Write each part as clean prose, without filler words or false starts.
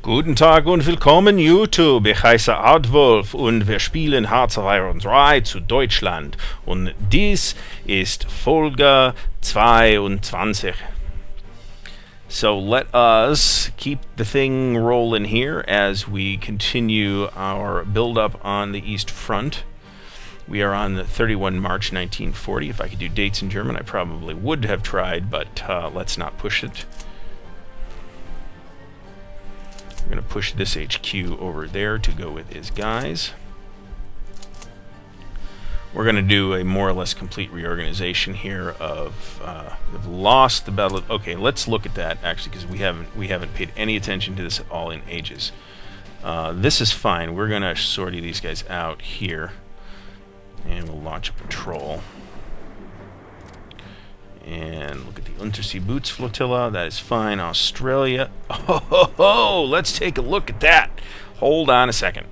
Guten Tag und willkommen YouTube. Ich heiße Ardwulf und wir spielen Hearts of Iron 3 zu Deutschland. Und dies ist Folge 22. So let us keep the thing rolling here as we continue our build-up on the East Front. We are on the 31 March 1940. If I could do dates in German, I probably would have tried, but let's not push it. I'm going to push this HQ over there to go with his guys. We're going to do a more or less complete reorganization here of we've lost the battle. Okay, let's look at that actually, because we haven't paid any attention to this at all in ages. This is fine. We're going to sortie these guys out here, and we'll launch a patrol. And look at the Untersee Boots Flotilla. That is fine. Australia. Oh, let's take a look at that. Hold on a second.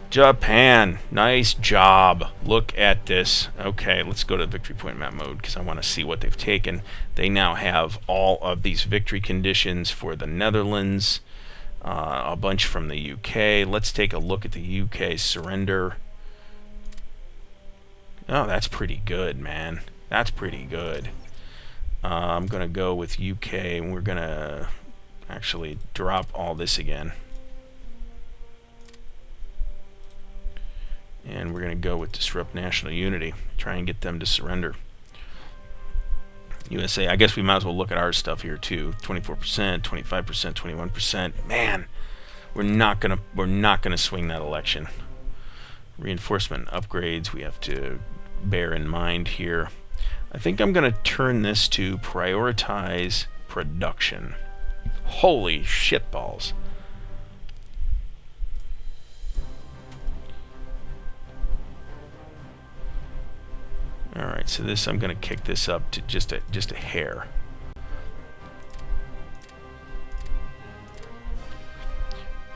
Japan. Nice job. Look at this. Okay, let's go to victory point map mode because I want to see what they've taken. They now have all of these victory conditions for the Netherlands. A bunch from the UK. Let's take a look at the UK surrender. Oh, that's pretty good, man. That's pretty good. I'm going to go with UK, and we're going to actually drop all this again. And we're going to go with Disrupt National Unity. Try and get them to surrender. USA, I guess we might as well look at our stuff here too. 24%, 25%, 21%. Man, we're not gonna swing that election. Reinforcement upgrades we have to bear in mind here. I think I'm going to turn this to prioritize production. Holy shitballs. Alright, so this, I'm going to kick this up to just a hair.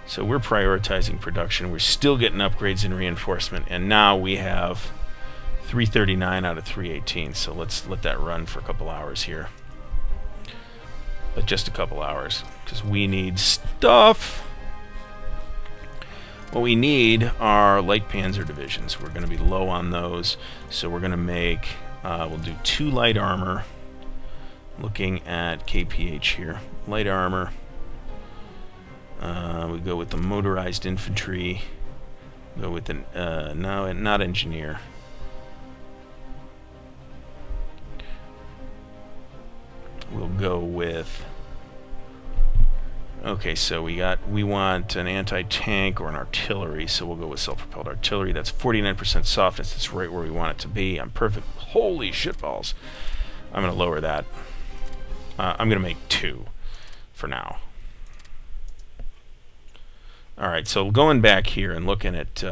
So we're prioritizing production. We're still getting upgrades and reinforcement, and now we have 339 out of 318, so let's let that run for a couple hours here. But just a couple hours, because we need stuff. What we need are light panzer divisions. We're going to be low on those, so we're going to make, we'll do 2 light armor. Looking at KPH here. Light armor. We go with the motorized infantry. Go with the, no, not engineer. We'll go with, okay, so we want an anti-tank or an artillery, so we'll go with self-propelled artillery. That's 49% softness. That's right where we want it to be. I'm perfect. Holy shitballs. I'm going to lower that. I'm going to make 2 for now. Alright, so going back here and looking at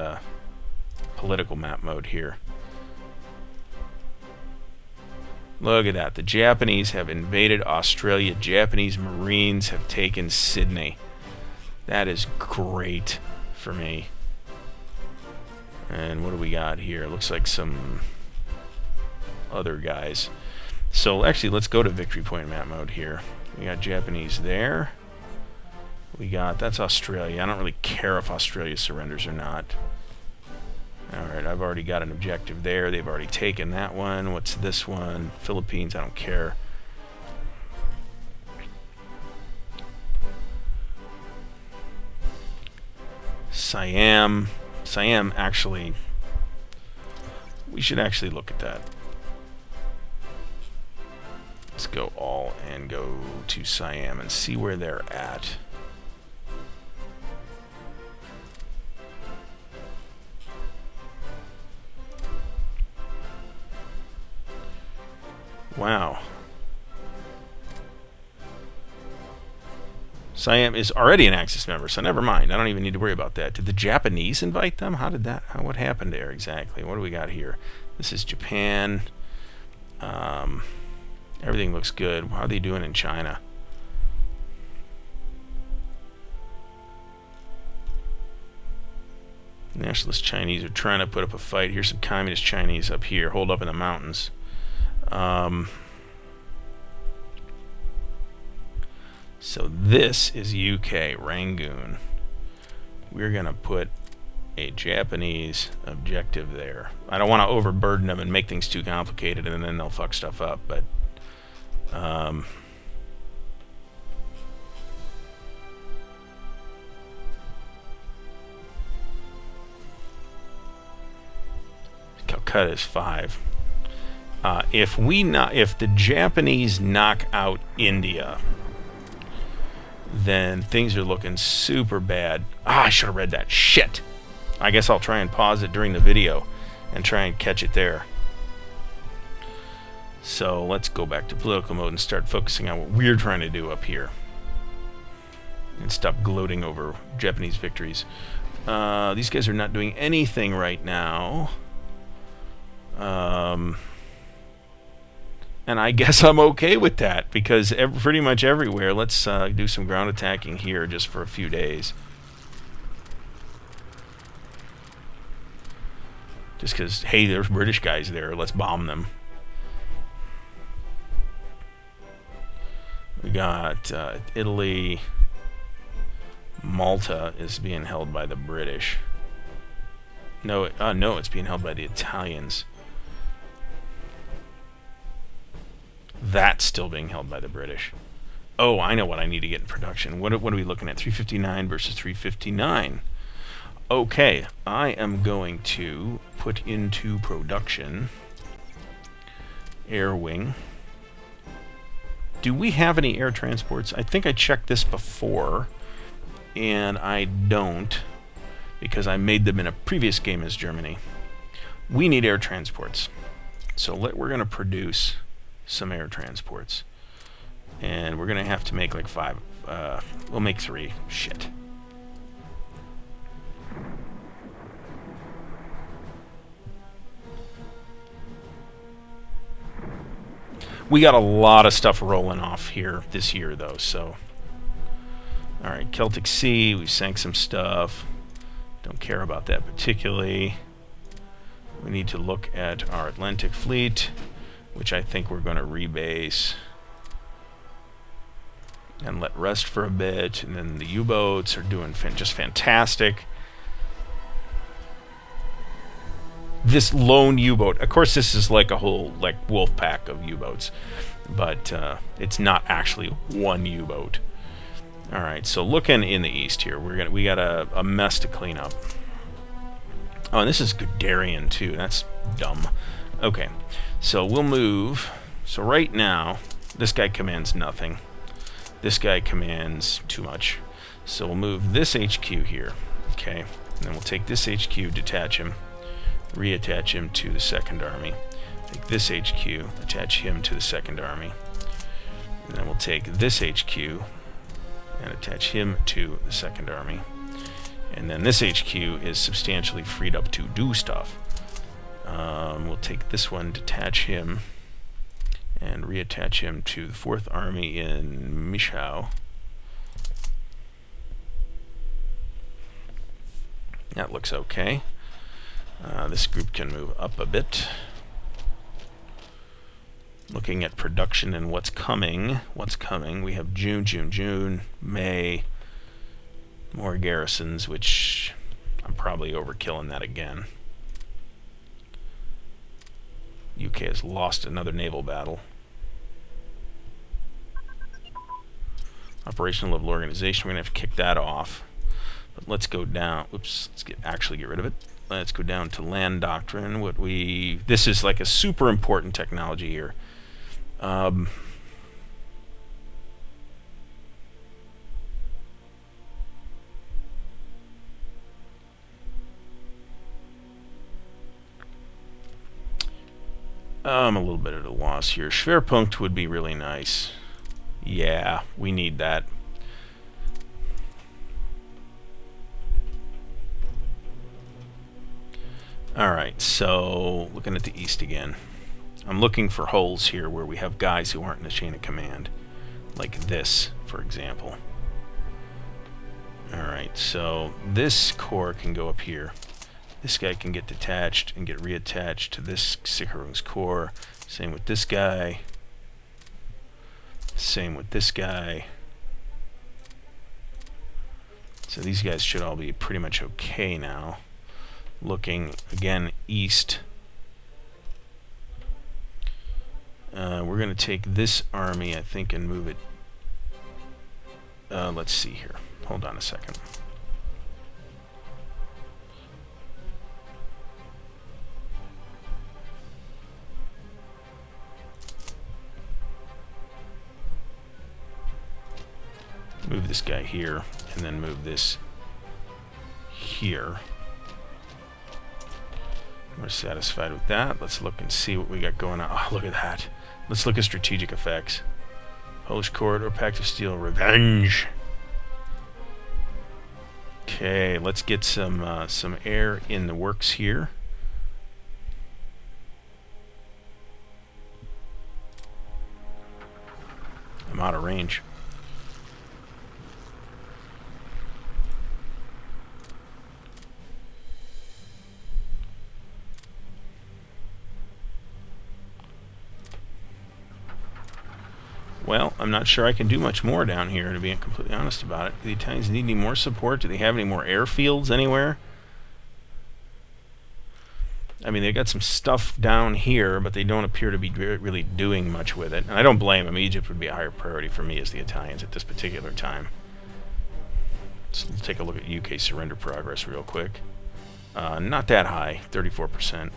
political map mode here. Look at that. The Japanese have invaded Australia. Japanese Marines have taken Sydney. That is great for me. And what do we got here? Looks like some other guys. So actually, let's go to victory point map mode here. We got Japanese there. We got, that's Australia. I don't really care if Australia surrenders or not. Alright, I've already got an objective there. They've already taken that one. What's this one? Philippines, I don't care. Siam. Siam, actually, we should actually look at that. Let's go all and go to Siam and see where they're at. Wow. Siam is already an Axis member, so never mind. I don't even need to worry about that. Did the Japanese invite them? How did that? What happened there exactly? What do we got here? This is Japan. Everything looks good. How are they doing in China? Nationalist Chinese are trying to put up a fight. Here's some communist Chinese up here, holed up in the mountains. So this is UK, Rangoon. We're going to put a Japanese objective there. I don't want to overburden them and make things too complicated, and then they'll fuck stuff up, but Calcutta is 5. If the Japanese knock out India, then things are looking super bad. I should have read that. Shit. I guess I'll try and pause it during the video and try and catch it there. So let's go back to political mode and start focusing on what we're trying to do up here. And stop gloating over Japanese victories. These guys are not doing anything right now. And I guess I'm okay with that, because pretty much everywhere. Let's do some ground attacking here just for a few days. Just because, hey, there's British guys there, let's bomb them. We got Italy. Malta is being held by the British. No, it's being held by the Italians. That's still being held by the British. Oh, I know what I need to get in production. What are we looking at? 359 versus 359. Okay, I am going to put into production Air Wing. Do we have any air transports? I think I checked this before, and I don't, because I made them in a previous game as Germany. We need air transports. So we're going to produce some air transports. And we're going to have to make like 5. We'll make 3. Shit. We got a lot of stuff rolling off here this year, though, so... Alright, Celtic Sea, we sank some stuff. Don't care about that particularly. We need to look at our Atlantic Fleet, which I think we're going to rebase and let rest for a bit. And then the U-boats are doing just fantastic. This lone U-boat, of course this is like a whole wolf pack of U-boats, but it's not actually one U-boat. Alright, so looking in the east here, we got a mess to clean up. Oh, and this is Guderian too. That's dumb. Okay, so we'll move. So right now, this guy commands nothing. This guy commands too much. So we'll move this HQ here. Okay, and then we'll take this HQ, detach him, reattach him to the Second Army. Take this HQ, attach him to the Second Army. And then we'll take this HQ and attach him to the Second Army. And then this HQ is substantially freed up to do stuff. We'll take this one, detach him, and reattach him to the 4th Army in Michau. That looks okay. This group can move up a bit. Looking at production and what's coming. We have June, May. More garrisons, which I'm probably overkilling that again. UK has lost another naval battle. Operational level organization, we're going to have to kick that off. But let's go down. Oops, let's actually get rid of it. Let's go down to land doctrine. This is like a super important technology here. I'm a little bit at a loss here. Schwerpunkt would be really nice. Yeah, we need that. Alright, so looking at the east again. I'm looking for holes here where we have guys who aren't in the chain of command. Like this, for example. Alright, so this corps can go up here. This guy can get detached and get reattached to this Sicherungskorps corps. Same with this guy. Same with this guy. So these guys should all be pretty much okay now. Looking again east. We're going to take this army, I think, and move it. Let's see here. Hold on a second. Move this guy here, and then move this here. We're satisfied with that. Let's look and see what we got going on. Oh, look at that. Let's look at strategic effects. Polish Corridor, Pact of Steel, Revenge. Okay, let's get some air in the works here. I'm out of range. Well, I'm not sure I can do much more down here, to be completely honest about it. Do the Italians need any more support? Do they have any more airfields anywhere? I mean, they've got some stuff down here, but they don't appear to be really doing much with it. And I don't blame them. Egypt would be a higher priority for me as the Italians at this particular time. So let's take a look at UK surrender progress real quick. Not that high, 34%.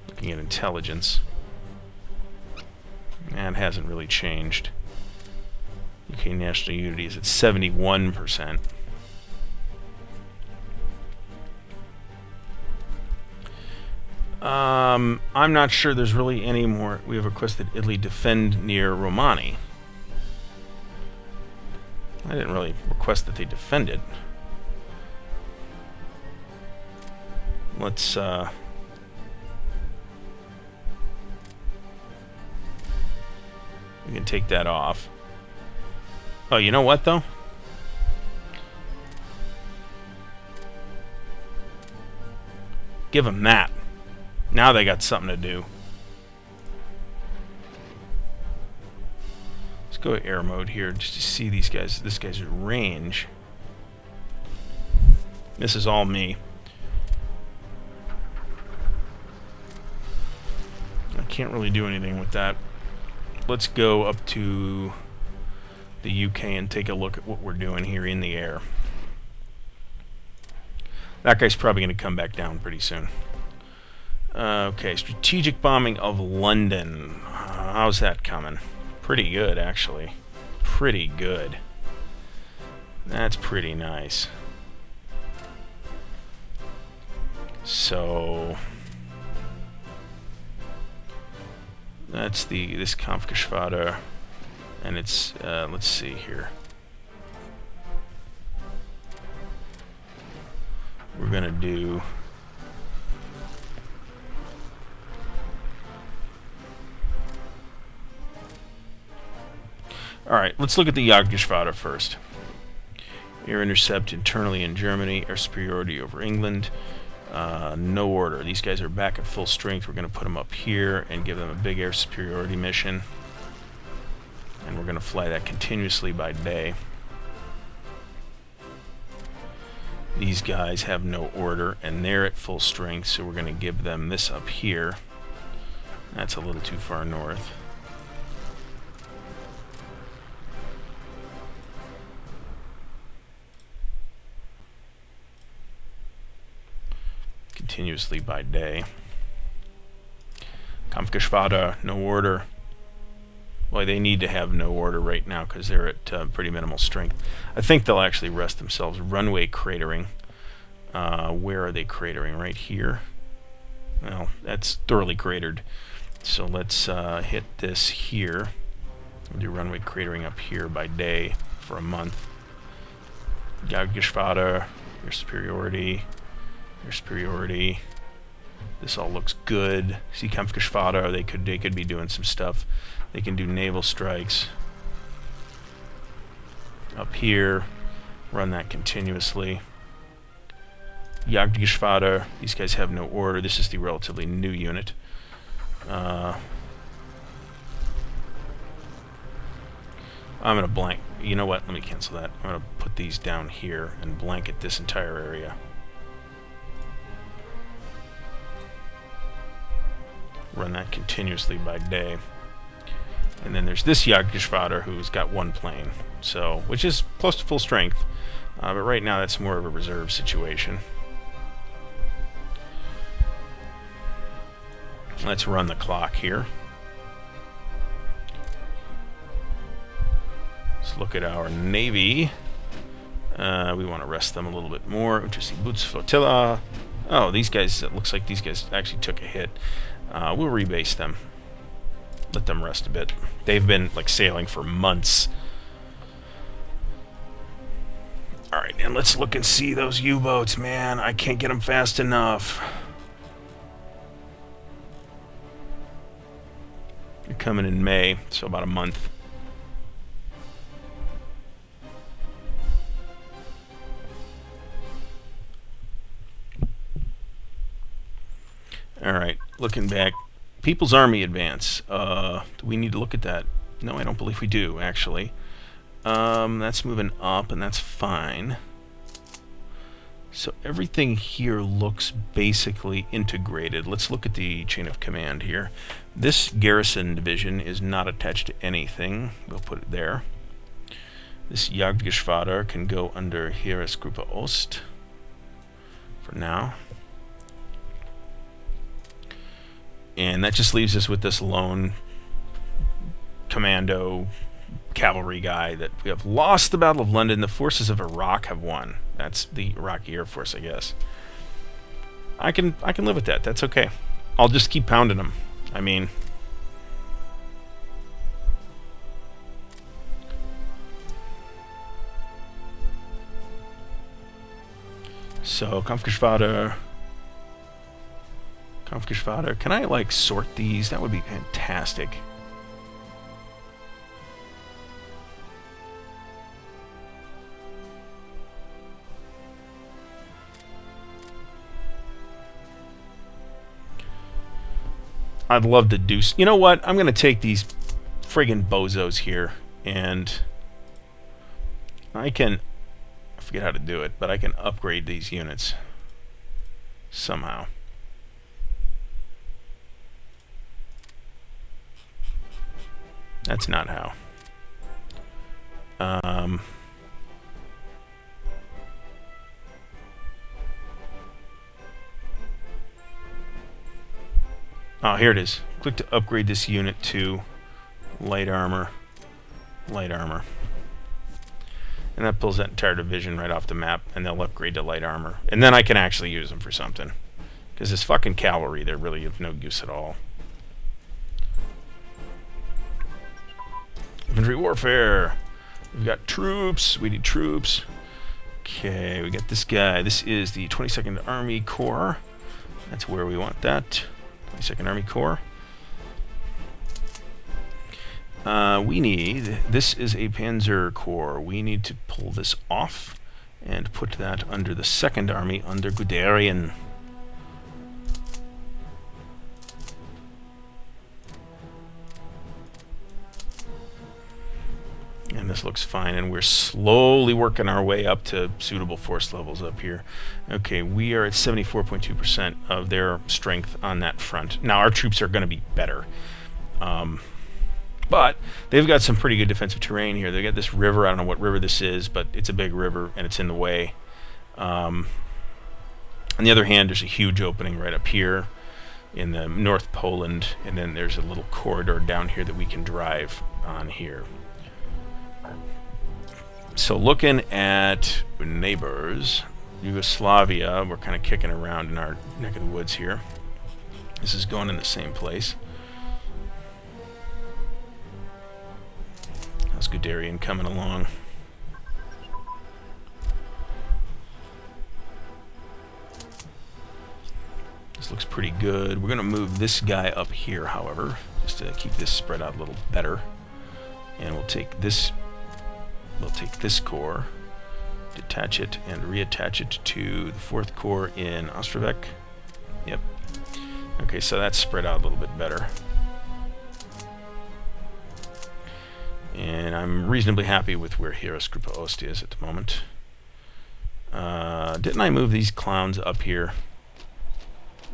Looking at intelligence. That hasn't really changed. UK national unity is at 71%. I'm not sure there's really any more. We have requested Italy defend near Romani. I didn't really request that they defend it. Let's we can take that off. Oh, you know what, though? Give them that. Now they got something to do. Let's go to air mode here just to see these guys. This guy's range. This is all me. I can't really do anything with that. Let's go up to the UK and take a look at what we're doing here in the air. That guy's probably going to come back down pretty soon. Okay, strategic bombing of London. How's that coming? Pretty good, actually. Pretty good. That's pretty nice. So that's this Kampfgeschwader, and it's let's see here. We're gonna do alright, let's look at the Jagdgeschwader first. Air intercept internally in Germany, air superiority over England. No order. These guys are back at full strength. We're going to put them up here and give them a big air superiority mission. And we're going to fly that continuously by day. These guys have no order, and they're at full strength, so we're going to give them this up here. That's a little too far north. Continuously by day. Kampfgeschwader, no order. Well, they need to have no order right now because they're at pretty minimal strength. I think they'll actually rest themselves. Runway cratering. Where are they cratering? Right here? Well, that's thoroughly cratered. So let's hit this here. We'll do runway cratering up here by day for a month. Jagdgeschwader, your superiority. Your superiority. This all looks good. See Kampfgeschwader, they could be doing some stuff. They can do naval strikes. Up here, run that continuously. Jagdgeschwader, these guys have no order. This is the relatively new unit. I'm gonna blank You know what? Let me cancel that. I'm going to put these down here and blanket this entire area. Run that continuously by day. And then there's this Jagdgeschwader who's got one plane, so which is close to full strength. But right now that's more of a reserve situation. Let's run the clock here. Let's look at our Navy. We want to rest them a little bit more. Interesting. Boots Flotilla. Oh, these guys, it looks like these guys actually took a hit. We'll rebase them. Let them rest a bit. They've been like sailing for months. Alright, and let's look and see those U-boats, man. I can't get them fast enough. They're coming in May, so about a month. Alright, looking back. People's Army advance. Do we need to look at that? No, I don't believe we do, actually. That's moving up, and that's fine. So everything here looks basically integrated. Let's look at the chain of command here. This garrison division is not attached to anything. We'll put it there. This Jagdgeschwader can go under Heeresgruppe Ost for now. And that just leaves us with this lone commando cavalry guy that we have lost the Battle of London. The forces of Iraq have won. That's the Iraqi Air Force, I guess. I can live with that. That's okay. I'll just keep pounding them. I mean, so Kampfgeschwader. Can I like sort these? That would be fantastic. I'd love to do... You know what? I'm going to take these friggin' bozos here, and I forget how to do it, but I can upgrade these units somehow. That's not how. Oh, here it is. Click to upgrade this unit to light armor. Light armor. And that pulls that entire division right off the map, and they'll upgrade to light armor. And then I can actually use them for something. Because this fucking cavalry, they're really of no use at all. Infantry warfare. We've got troops. We need troops. Okay, we got this guy. This is the 22nd Army Corps. That's where we want that. 22nd Army Corps. We need... This is a Panzer Corps. We need to pull this off and put that under the 2nd Army under Guderian. And this looks fine, and we're slowly working our way up to suitable force levels up here. Okay, we are at 74.2% of their strength on that front. Now, our troops are going to be better. But they've got some pretty good defensive terrain here. They've got this river. I don't know what river this is, but it's a big river, and it's in the way. On the other hand, there's a huge opening right up here in the North Poland, and then there's a little corridor down here that we can drive on here. So looking at neighbors, Yugoslavia, we're kind of kicking around in our neck of the woods here. This is going in the same place. How's Guderian coming along? This looks pretty good. We're going to move this guy up here, however, just to keep this spread out a little better. And we'll take this corps, detach it, and reattach it to the 4th Corps in Ostrovec. Yep. Okay, so that's spread out a little bit better. And I'm reasonably happy with where Heeresgruppe Ost is at the moment. Didn't I move these clowns up here?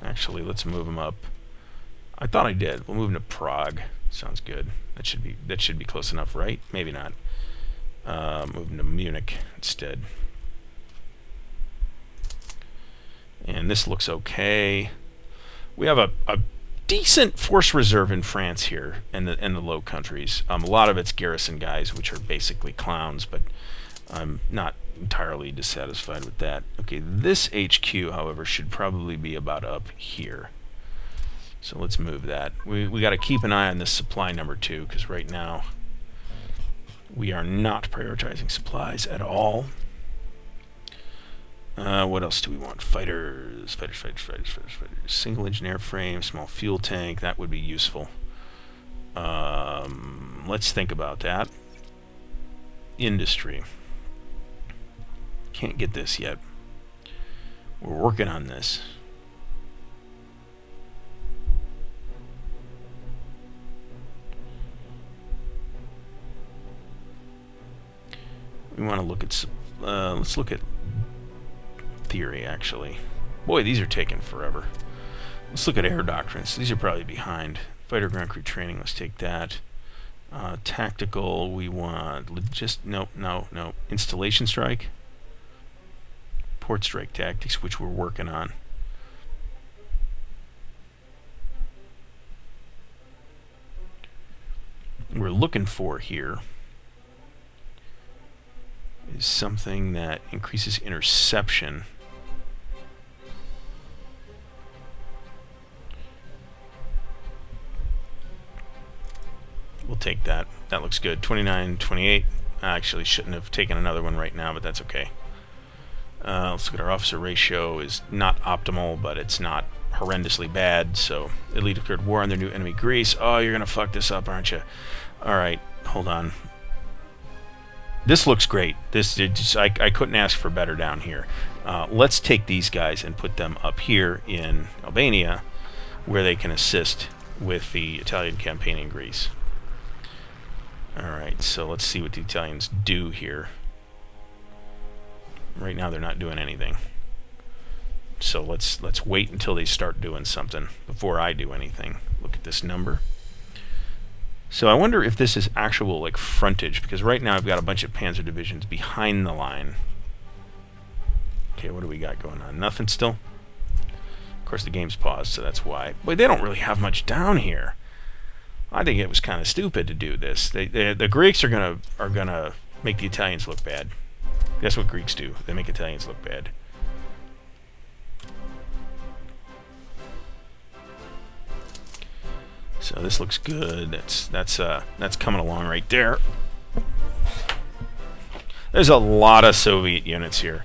Actually, let's move them up. I thought I did. We'll move them to Prague. Sounds good. That should be close enough, right? Maybe not. Move them to Munich instead. And this looks okay. We have a decent force reserve in France here in the Low Countries. A lot of it's garrison guys, which are basically clowns, but I'm not entirely dissatisfied with that. Okay, this HQ, however, should probably be about up here. So let's move that. We got to keep an eye on this supply number 2, because right now we are not prioritizing supplies at all. What else do we want? Fighters. Single engine airframe, small fuel tank. That would be useful. Let's think about that. Industry. Can't get this yet. We're working on this. We want to look at let's look at theory, actually. Boy, these are taking forever. Let's look at air doctrines. These are probably behind. Fighter ground crew training, let's take that. Tactical, we want no. Installation strike. Port strike tactics, which we're working on. We're looking for here is something that increases interception. We'll take that. That looks good. 29, 28. I actually shouldn't have taken another one right now, but that's okay. Let's look at our officer ratio. Is not optimal, but it's not horrendously bad. So, elite declared war on their new enemy, Greece. Oh, you're gonna fuck this up, aren't you? All right, hold on. This looks great. I couldn't ask for better down here. Let's take these guys and put them up here in Albania, where they can assist with the Italian campaign in Greece. Alright, so let's see what the Italians do here. Right now they're not doing anything. So let's wait until they start doing something before I do anything. Look at this number. So I wonder if this is actual like frontage, because right now I've got a bunch of panzer divisions behind the line. Okay, what do we got going on? Nothing still? Of course the game's paused, so that's why. Boy, they don't really have much down here. I think it was kind of stupid to do this. The Greeks are gonna make the Italians look bad. That's what Greeks do. They make Italians look bad. So this looks good. That's coming along right there. There's a lot of Soviet units here,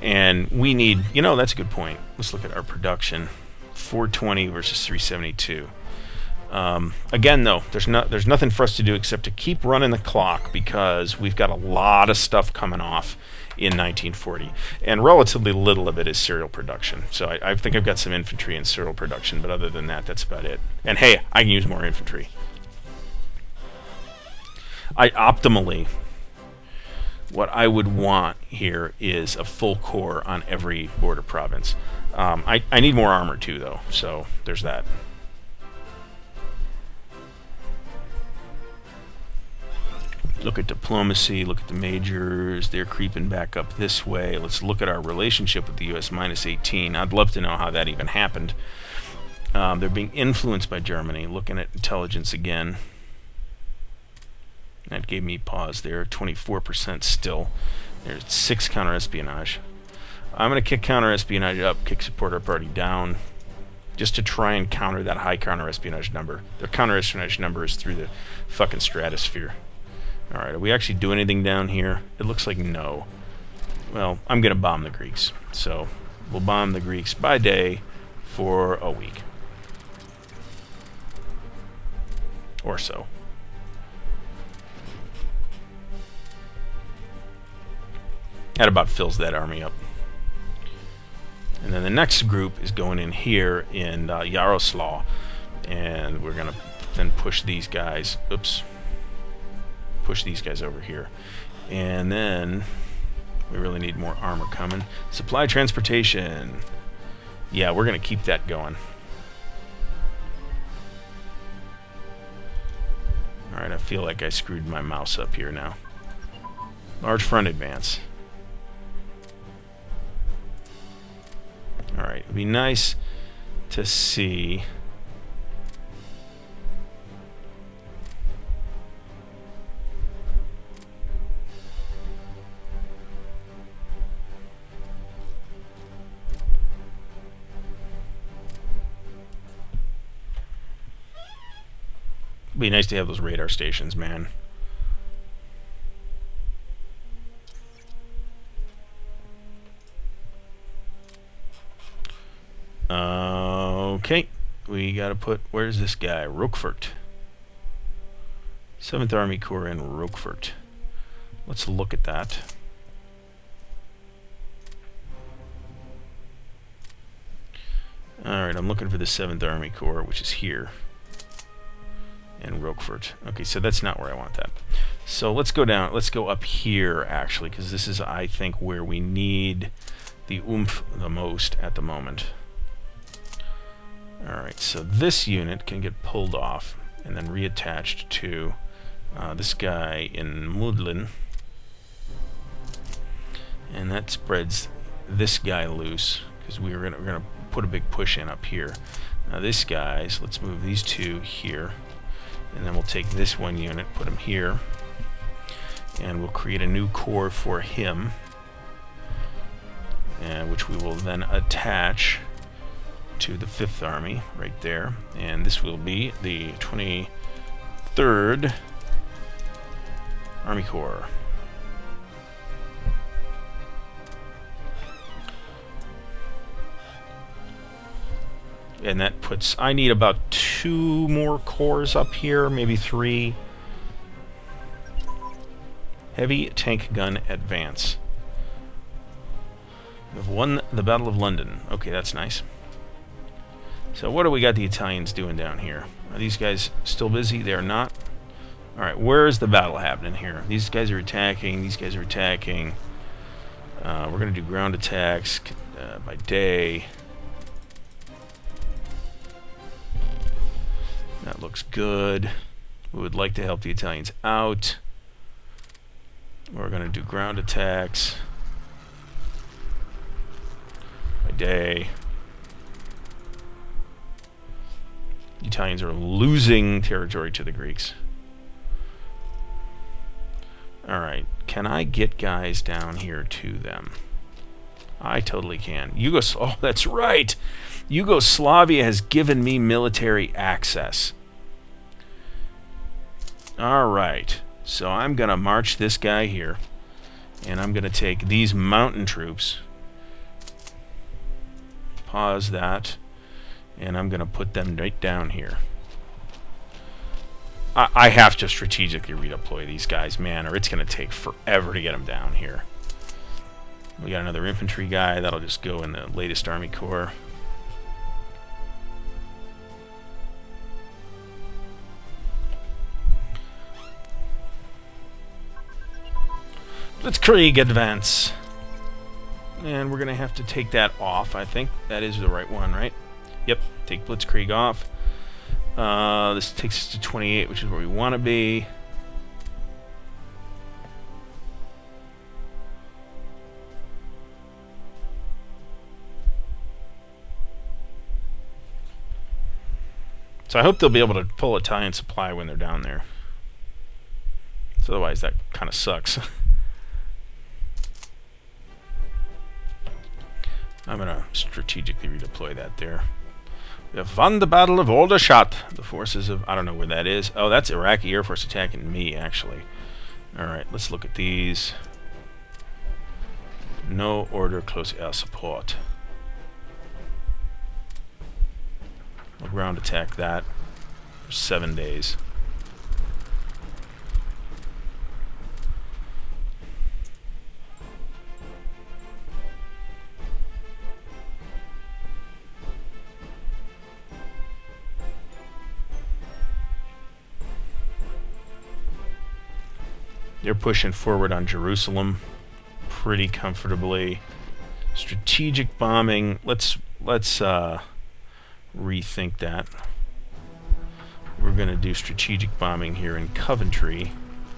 and we need. You know, that's a good point. Let's look at our production. 420 versus 372. Again, though, there's nothing for us to do except to keep running the clock, because we've got a lot of stuff coming off in 1940, and relatively little of it is serial production. So I think I've got some infantry in serial production, but other than that, that's about it. And hey, I can use more infantry. Optimally, what I would want here is a full corps on every border province. I need more armor too, though, so there's that. Look at diplomacy, look at the majors, they're creeping back up this way. Let's look at our relationship with the US, -18. I'd love to know how that even happened. They're being influenced by Germany. Looking at intelligence again. That gave me pause there, 24% still. There's 6 counter-espionage. I'm going to kick counter-espionage up, kick supporter party down, just to try and counter that high counter-espionage number. Their counter-espionage number is through the fucking stratosphere. Alright, are we actually doing anything down here? It looks like no. Well, I'm going to bomb the Greeks. So, we'll bomb the Greeks by day for a week. Or so. That about fills that army up. And then the next group is going in here in Yaroslav. And we're going to then push these guys. Oops. push these guys over here. And then we really need more armor coming. Supply transportation. Yeah, we're going to keep that going. Alright, I feel like I screwed my mouse up here now. Large front advance. Alright, it'd be nice to see... It'd be nice to have those radar stations, man. Okay, we gotta put... Where's this guy? Roquefort. 7th Army Corps in Roquefort. Let's look at that. Alright, I'm looking for the 7th Army Corps, which is here. In Roquefort. Okay, so that's not where I want that. So let's go down. Let's go up here, actually, because this is, I think, where we need the oomph the most at the moment. Alright, so this unit can get pulled off and then reattached to this guy in Mudlin. And that spreads this guy loose, because we're gonna put a big push in up here. Now this guy, so let's move these two here. And then we'll take this one unit, put him here, and we'll create a new corps for him, and which we will then attach to the 5th Army right there. And this will be the 23rd Army Corps. And that puts... I need about 2 more cores up here, maybe 3. Heavy tank gun advance. We've won the Battle of London. Okay, that's nice. So what do we got the Italians doing down here? Are these guys still busy? They're not. Alright, where is the battle happening here? These guys are attacking. These guys are attacking. We're going to do ground attacks by day. That looks good. We would like to help the Italians out. We're going to do ground attacks by day. The Italians are losing territory to the Greeks. Alright, can I get guys down here to them? I totally can. Oh, that's right! Yugoslavia has given me military access. Alright, so I'm going to march this guy here, and I'm going to take these mountain troops, pause that, and I'm going to put them right down here. I have to strategically redeploy these guys, man, or it's going to take forever to get them down here. We got another infantry guy. That'll just go in the latest Army Corps. Blitzkrieg advance. And we're going to have to take that off, I think. That is the right one, right? Yep, take Blitzkrieg off. This takes us to 28, which is where we want to be. So I hope they'll be able to pull Italian supply when they're down there. So otherwise that kind of sucks. I'm going to strategically redeploy that there. We have won the Battle of Aldershot. The forces of... I don't know where that is. Oh, that's Iraqi Air Force attacking me, actually. Alright, let's look at these. No order, close air support. We'll ground attack that for 7 days. They're pushing forward on Jerusalem pretty comfortably. Strategic bombing. Let's rethink that. We're going to do strategic bombing here in Coventry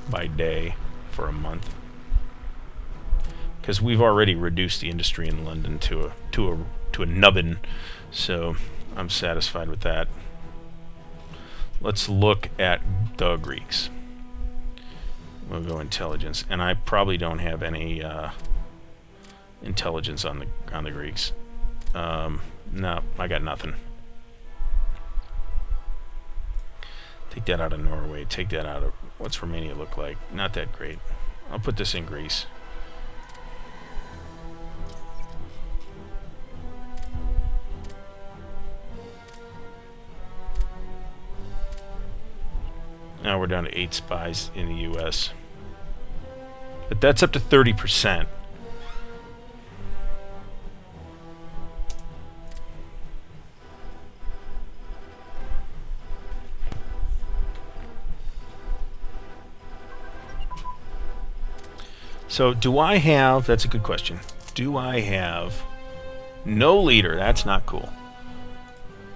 by day for a month, because we've already reduced the industry in London to a nubbin, so I'm satisfied with that. Let's look at the Greeks. We'll go intelligence, and I probably don't have any intelligence on the Greeks. No, I got nothing. Take that out of Norway. Take that out of... What's Romania look like? Not that great. I'll put this in Greece. Now we're down to 8 spies in the U.S. But that's up to 30%. So, do I have... That's a good question. Do I have... No leader. That's not cool.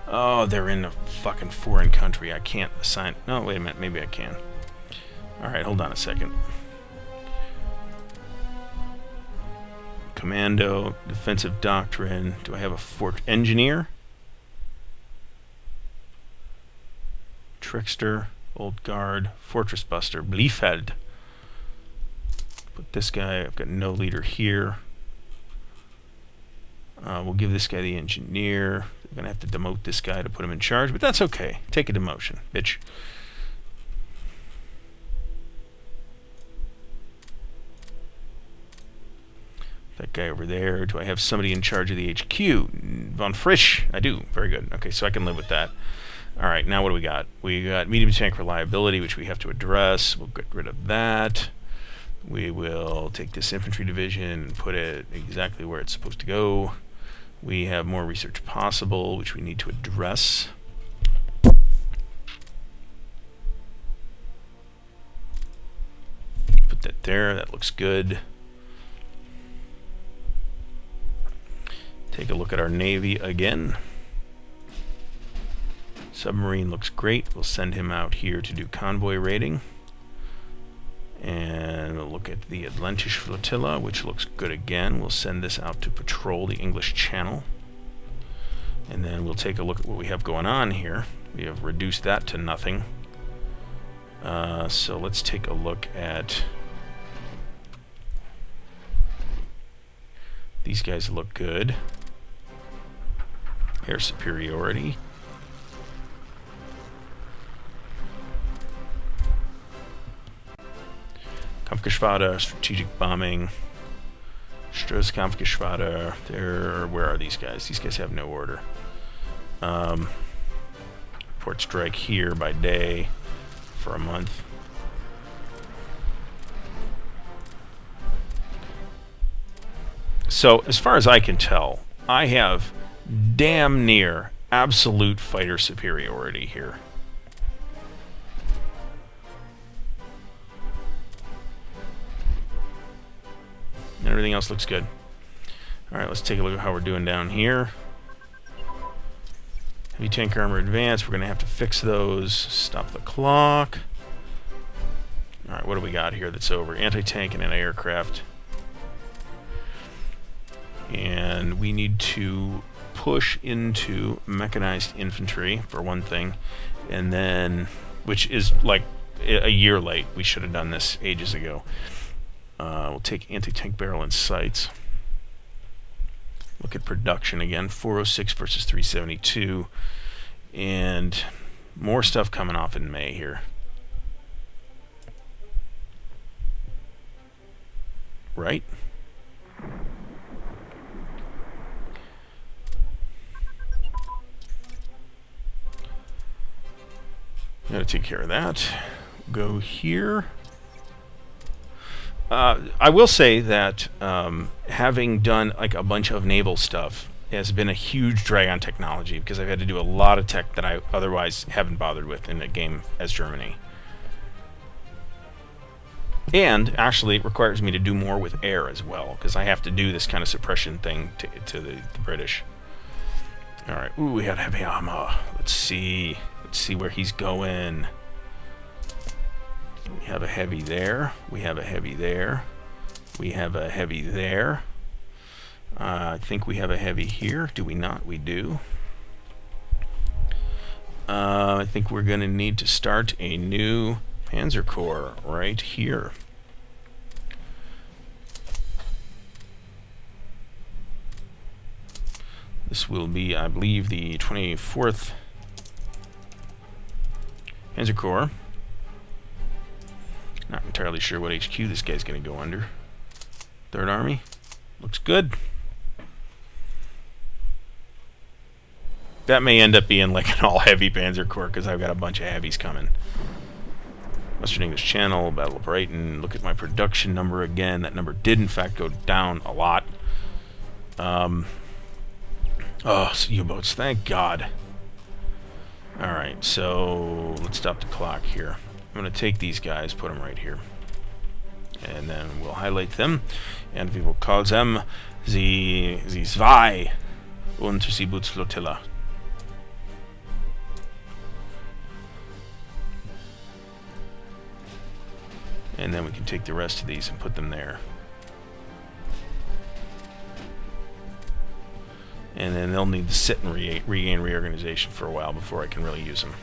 Oh, they're in a fucking foreign country. I can't assign... No, wait a minute. Maybe I can. Alright, hold on a second. Commando, defensive doctrine. Do I have a fort engineer? Trickster, old guard, fortress buster, Bliefeld. Put this guy, I've got no leader here. We'll give this guy the engineer. They're gonna have to demote this guy to put him in charge, but that's okay. Take a demotion, bitch. That guy over there. Do I have somebody in charge of the HQ? Von Frisch. I do. Very good. Okay, so I can live with that. Alright, now what do we got? We got medium tank reliability, which we have to address. We'll get rid of that. We will take this infantry division and put it exactly where it's supposed to go. We have more research possible, which we need to address. Put that there. That looks good. Take a look at our Navy again. Submarine looks great. We'll send him out here to do convoy raiding. And we'll look at the Atlantisch Flotilla, which looks good again. We'll send this out to patrol the English Channel. And then we'll take a look at what we have going on here. We have reduced that to nothing. So let's take a look at... These guys look good. Air superiority. Kampfgeschwader, strategic bombing. Kampfgeschwader. Where are these guys? These guys have no order. Port strike here by day for a month. So, as far as I can tell, I have damn near absolute fighter superiority here. And everything else looks good. Alright, let's take a look at how we're doing down here. Heavy tank armor advanced. We're going to have to fix those. Stop the clock. Alright, what do we got here that's over? Anti-tank and anti-aircraft. And we need to push into mechanized infantry, for one thing. And then, which is like a year late. We should have done this ages ago. We'll take anti-tank barrel and sights. Look at production again. 406 versus 372. And more stuff coming off in May here. Right? Gotta take care of that. Go here. I will say that having done like a bunch of naval stuff has been a huge drag on technology, because I've had to do a lot of tech that I otherwise haven't bothered with in a game as Germany. And actually, it requires me to do more with air as well, because I have to do this kind of suppression thing to the British. All right. Ooh, we got heavy armor. Let's see. Let's see where he's going. We have a heavy there. We have a heavy there. We have a heavy there. I think we have a heavy here. Do we not? We do. I think we're going to need to start a new Panzer Corps right here. This will be, I believe, the 24th Panzer Corps. Not entirely sure what HQ this guy's going to go under. 3rd Army. Looks good. That may end up being like an all-heavy Panzer Corps, because I've got a bunch of heavies coming. Western English Channel, Battle of Brighton. Look at my production number again. That number did, in fact, go down a lot. Oh, U-boats. Thank God. Alright, so let's stop the clock here. I'm going to take these guys, put them right here. And then we'll highlight them. And we will call them the Zwei Unterseebootsflottille. And then we can take the rest of these and put them there. And then they'll need to sit and regain reorganization for a while before I can really use them.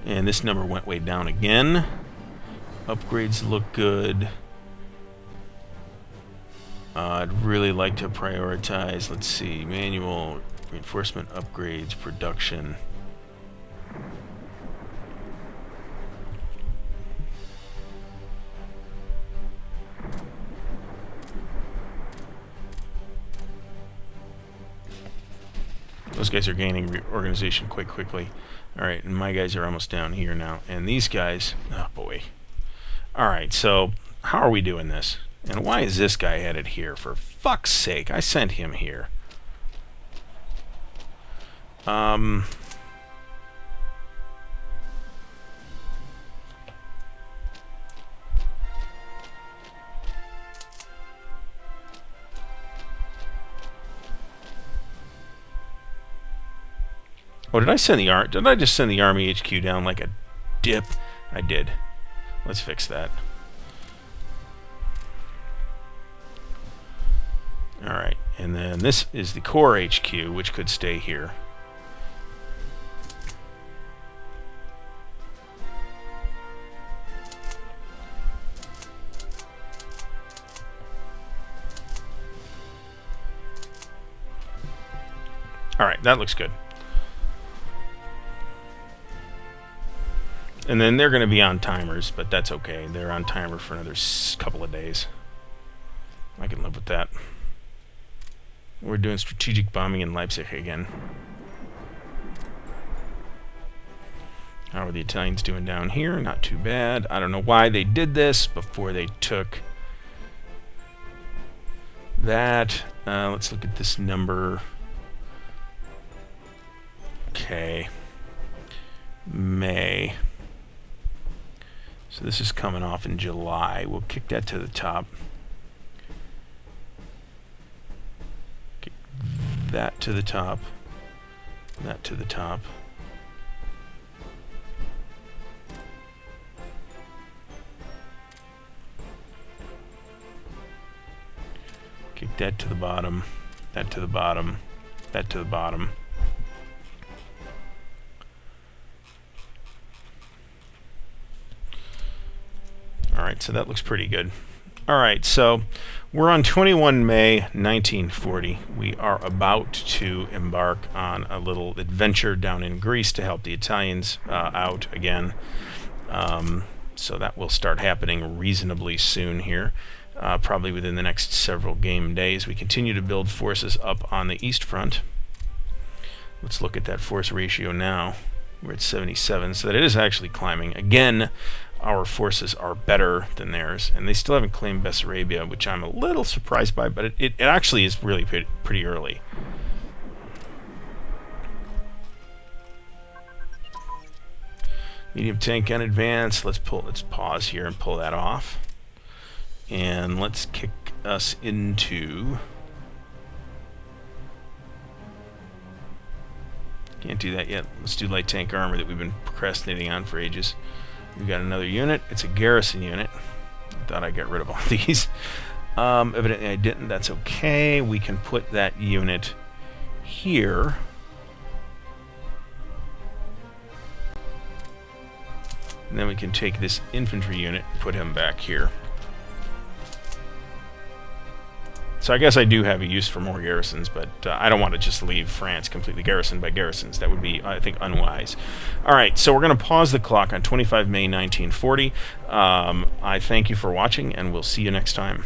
And this number went way down again. Upgrades look good. I'd really like to prioritize, let's see, manual, reinforcement, upgrades, production. Those guys are gaining reorganization quite quickly. Alright, and my guys are almost down here now. And these guys, oh boy. Alright, so how are we doing this? And why is this guy headed here? For fuck's sake, I sent him here. Oh, did I send the did I just send the Army HQ down like a dip? I did. Let's fix that. Alright, and then this is the Corps HQ, which could stay here. Alright, that looks good. And then they're going to be on timers, but that's okay. They're on timer for another couple of days. I can live with that. We're doing strategic bombing in Leipzig again. How are the Italians doing down here? Not too bad. I don't know why they did this before they took that. Let's look at this number. Okay. May. So this is coming off in July. We'll kick that to the top. Kick that to the top. That to the top. Kick that to the bottom. That to the bottom. That to the bottom. Alright, so that looks pretty good. Alright, so we're on 21 May 1940. We are about to embark on a little adventure down in Greece to help the Italians out again. So that will start happening reasonably soon here, probably within the next several game days. We continue to build forces up on the East Front. Let's look at that force ratio now. We're at 77, so that it is actually climbing. Again, our forces are better than theirs, and they still haven't claimed Bessarabia, which I'm a little surprised by, but it actually is really pretty early. Medium tank gun advance. Let's pause here and pull that off. And let's kick us into... Can't do that yet. Let's do light tank armor that we've been procrastinating on for ages. We've got another unit. It's a garrison unit. I thought I'd get rid of all these. Evidently I didn't. That's okay. We can put that unit here. And then we can take this infantry unit and put him back here. So I guess I do have a use for more garrisons, but I don't want to just leave France completely garrisoned by garrisons. That would be, I think, unwise. All right, so we're going to pause the clock on 25 May 1940. I thank you for watching, and we'll see you next time.